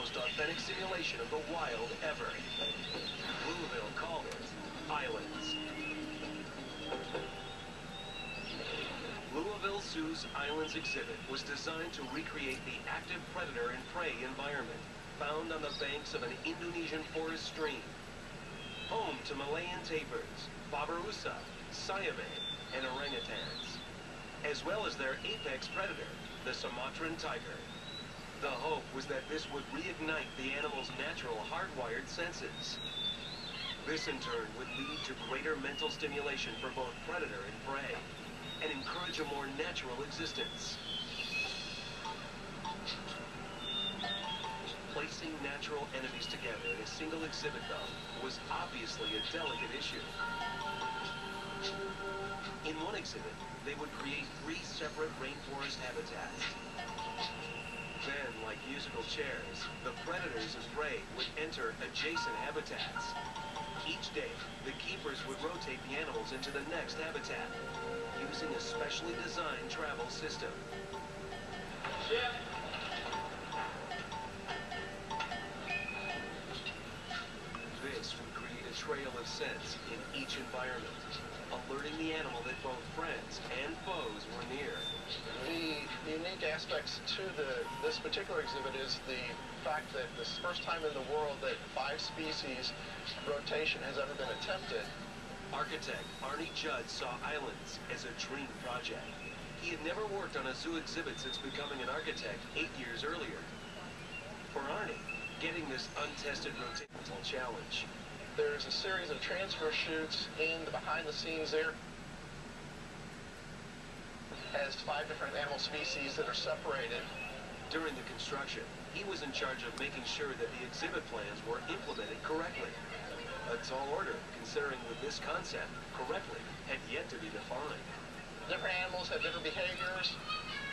most authentic simulation of the wild ever. Louisville called it Islands. Louisville Zoo's Islands exhibit was designed to recreate the active predator and prey environment found on the banks of an Indonesian forest stream. Home to Malayan tapirs, babirusa, siamang, and orangutans, as well as their apex predator, the Sumatran tiger. The hope was that this would reignite the animal's natural hardwired senses. This in turn would lead to greater mental stimulation for both predator and prey, and encourage a more natural existence. Placing natural enemies together in a single exhibit, though, was obviously a delicate issue. In one exhibit, they would create 3 separate rainforest habitats. Then, like musical chairs, the predators and prey would enter adjacent habitats. Each day, the keepers would rotate the animals into the next habitat, using a specially designed travel system. Yeah. This would create a trail of scents in each environment, alerting the animal that both friends and foes were near. The unique aspects to this particular exhibit is the fact that this is the first time in the world that 5 species rotation has ever been attempted. Architect Arnie Judd saw Islands as a dream project. He had never worked on a zoo exhibit since becoming an architect 8 years earlier. For Arnie, getting this untested rotation was a challenge. There's a series of transfer chutes in the behind the scenes there. Has 5 different animal species that are separated. During the construction, he was in charge of making sure that the exhibit plans were implemented correctly. A tall order, considering that this concept, correctly, had yet to be defined. Different animals have different behaviors,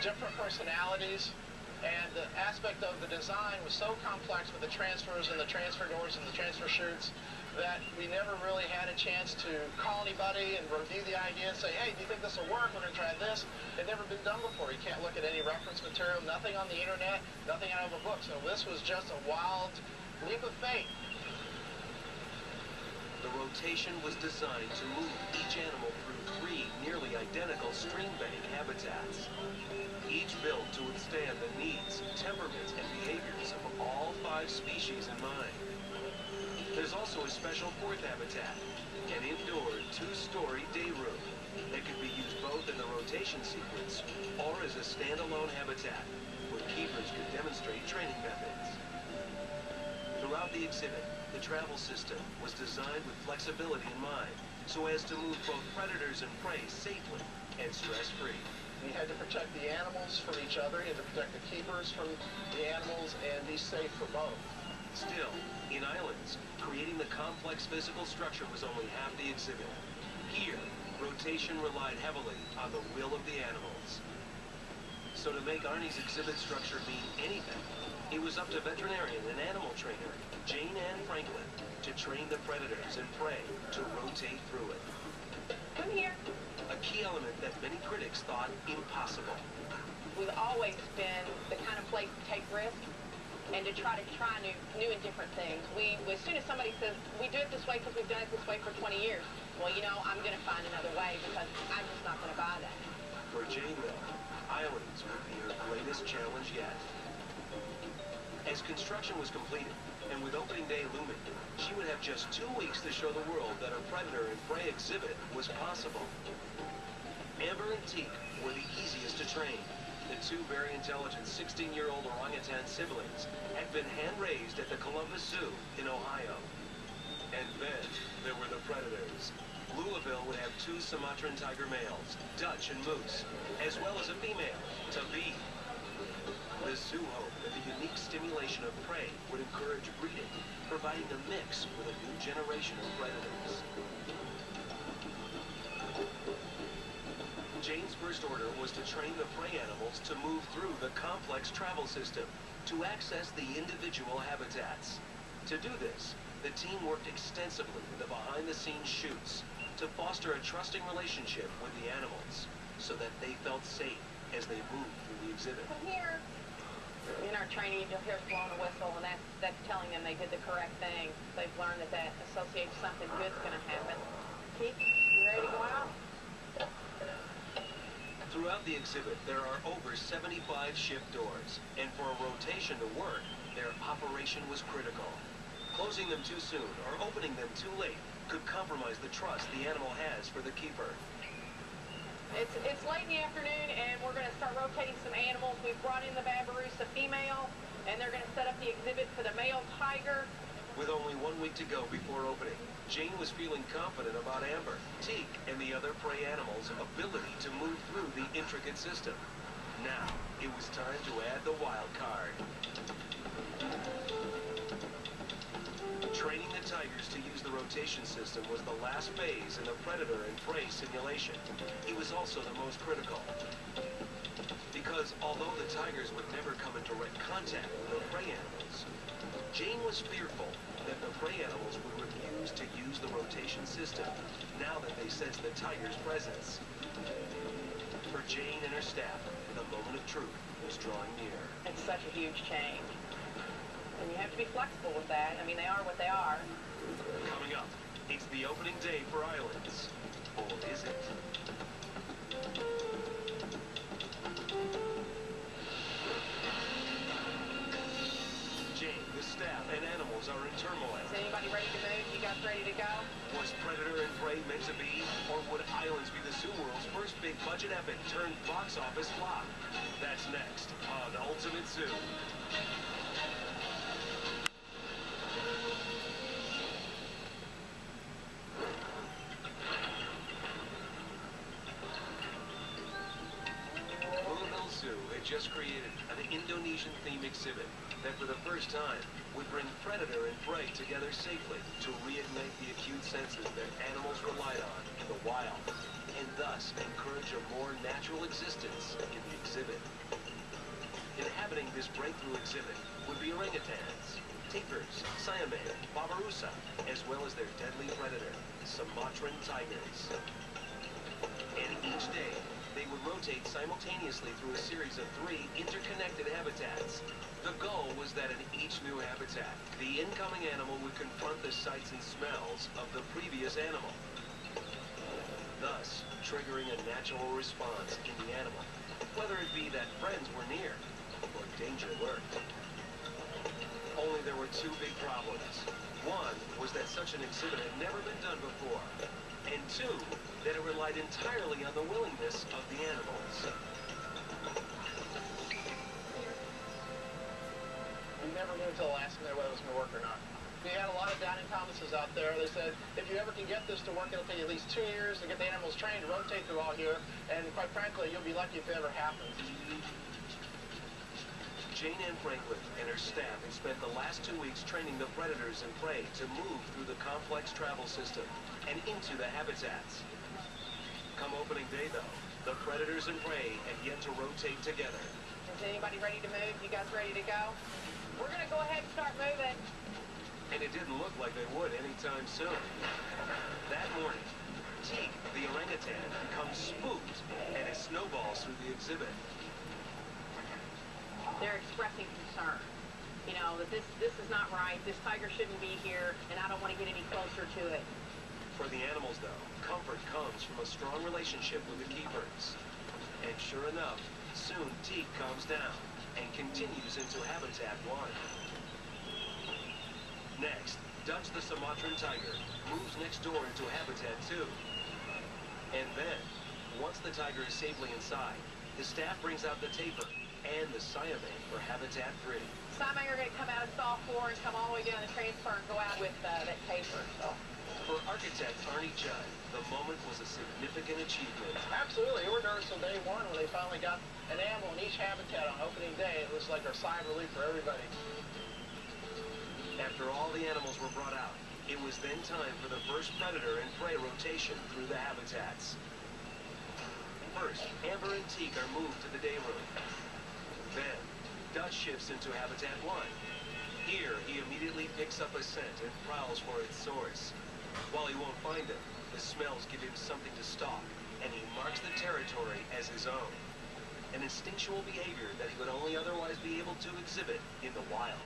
different personalities, and the aspect of the design was so complex with the transfers and the transfer doors and the transfer chutes that we never really had a chance to call anybody and review the idea and say, hey, do you think this will work? We're going to try this. It never been done before. You can't look at any reference material, nothing on the internet, nothing out of a book. So this was just a wild leap of faith. The rotation was designed to move each animal through 3 nearly identical stream bank habitats, each built to withstand the needs, temperaments, and behaviors of all 5 species in mind. There's also a special 4th habitat, an indoor 2-story day room that could be used both in the rotation sequence or as a standalone habitat where keepers could demonstrate training methods. Throughout the exhibit, the travel system was designed with flexibility in mind so as to move both predators and prey safely and stress-free. You had to protect the animals from each other, you had to protect the keepers from the animals, and be safe for both. Still, in Islands, creating the complex physical structure was only half the exhibit. Here, rotation relied heavily on the will of the animals. So to make Arnie's exhibit structure mean anything, it was up to veterinarian and animal trainer Jane Ann Franklin to train the predators and prey to rotate through it. Come here. A key element that many critics thought impossible. We've always been the kind of place to take risks and to try new and different things. As soon as somebody says, we do it this way because we've done it this way for 20 years, well, you know, I'm going to find another way because I'm just not going to buy that. For Jane, though, Islands would be her greatest challenge yet. As construction was completed, and with opening day looming, she would have just 2 weeks to show the world that a predator and prey exhibit was possible. Amber and Teak were the easiest to train. The 2 very intelligent 16-year-old orangutan siblings had been hand-raised at the Columbus Zoo in Ohio. And then there were the predators. Louisville would have 2 Sumatran tiger males, Dutch and Moose, as well as a female, Tabby. The zoo hoped that the unique stimulation of prey would encourage breeding, providing a mix with a new generation of predators. Jane's first order was to train the prey animals to move through the complex travel system to access the individual habitats. To do this, the team worked extensively with the behind-the-scenes shoots to foster a trusting relationship with the animals so that they felt safe as they moved through the exhibit. Come here. In our training, you'll hear blowing a whistle, and that's telling them they did the correct thing. They've learned that associates something good's going to happen. Keith, you ready to go out? Throughout the exhibit, there are over 75 shift doors, and for a rotation to work, their operation was critical. Closing them too soon or opening them too late could compromise the trust the animal has for the keeper. It's late in the afternoon, and we're going to start rotating some animals. We've brought in the Babirusa female, and they're going to set up the exhibit for the male tiger. With only 1 week to go before opening, Jane was feeling confident about Amber, Teak, and the other prey animals' ability to move through the intricate system. Now, it was time to add the wild card. Training the tigers to use the rotation system was the last phase in the predator and prey simulation. It was also the most critical. Because although the tigers would never come in direct contact with the prey animals, Jane was fearful that the prey animals would refuse to use the rotation system now that they sensed the tiger's presence. For Jane and her staff, the moment of truth was drawing near. It's such a huge change. And you have to be flexible with that. I mean, they are what they are. Coming up, it's the opening day for Islands. Or is it? Jane, the staff, and animals are in turmoil. Is anybody ready to move? You guys ready to go? Was Predator and Prey meant to be? Or would Islands be the Zoo World's first big budget epic turned box office flop? That's next on Ultimate Zoo. Just created an Indonesian theme exhibit that for the first time would bring predator and prey together safely to reignite the acute senses that animals relied on in the wild, and thus encourage a more natural existence in the exhibit. Inhabiting this breakthrough exhibit would be orangutans, tapirs, siamang, babirusa, as well as their deadly predator, Sumatran tigers. And each day, they would rotate simultaneously through a series of 3 interconnected habitats. The goal was that in each new habitat, the incoming animal would confront the sights and smells of the previous animal, thus triggering a natural response in the animal, whether it be that friends were near or danger lurked. Only there were 2 big problems. One was that such an exhibit had never been done before, and 2, that it relied entirely on the willingness of the animals. We never knew until the last minute whether it was going to work or not. We had a lot of Down and Thomases out there. They said, if you ever can get this to work, it'll take you at least 2 years to get the animals trained to rotate through all here, and quite frankly, you'll be lucky if it ever happens. Jane Ann Franklin and her staff had spent the last 2 weeks training the predators and prey to move through the complex travel system and into the habitats. Come opening day, though, the predators and prey had yet to rotate together. Is anybody ready to move? You guys ready to go? We're going to go ahead and start moving. And it didn't look like they would anytime soon. That morning, Teak, the orangutan, becomes spooked and it snowballs through the exhibit. They're expressing concern. You know, that this is not right. This tiger shouldn't be here, and I don't want to get any closer to it. For the animals, though, comfort comes from a strong relationship with the keepers. And sure enough, soon Teak calms down and continues into Habitat 1. Next, Dutch the Sumatran tiger moves next door into Habitat 2. And then, once the tiger is safely inside, the staff brings out the tapir and the siamang for Habitat 3. Siamang are going to come out of stall 4 and come all the way down the transfer and go out with that tapir. So. For architect Arnie Judd, the moment was a significant achievement. Absolutely. We were nervous on day 1 when they finally got an animal in each habitat on opening day. It was like our sigh of relief for everybody. After all the animals were brought out, it was then time for the first predator and prey rotation through the habitats. First, Amber and Teak are moved to the day room. Then, Dutch shifts into Habitat 1. Here, he immediately picks up a scent and prowls for its source. While he won't find it, the smells give him something to stalk, and he marks the territory as his own. an instinctual behavior that he would only otherwise be able to exhibit in the wild.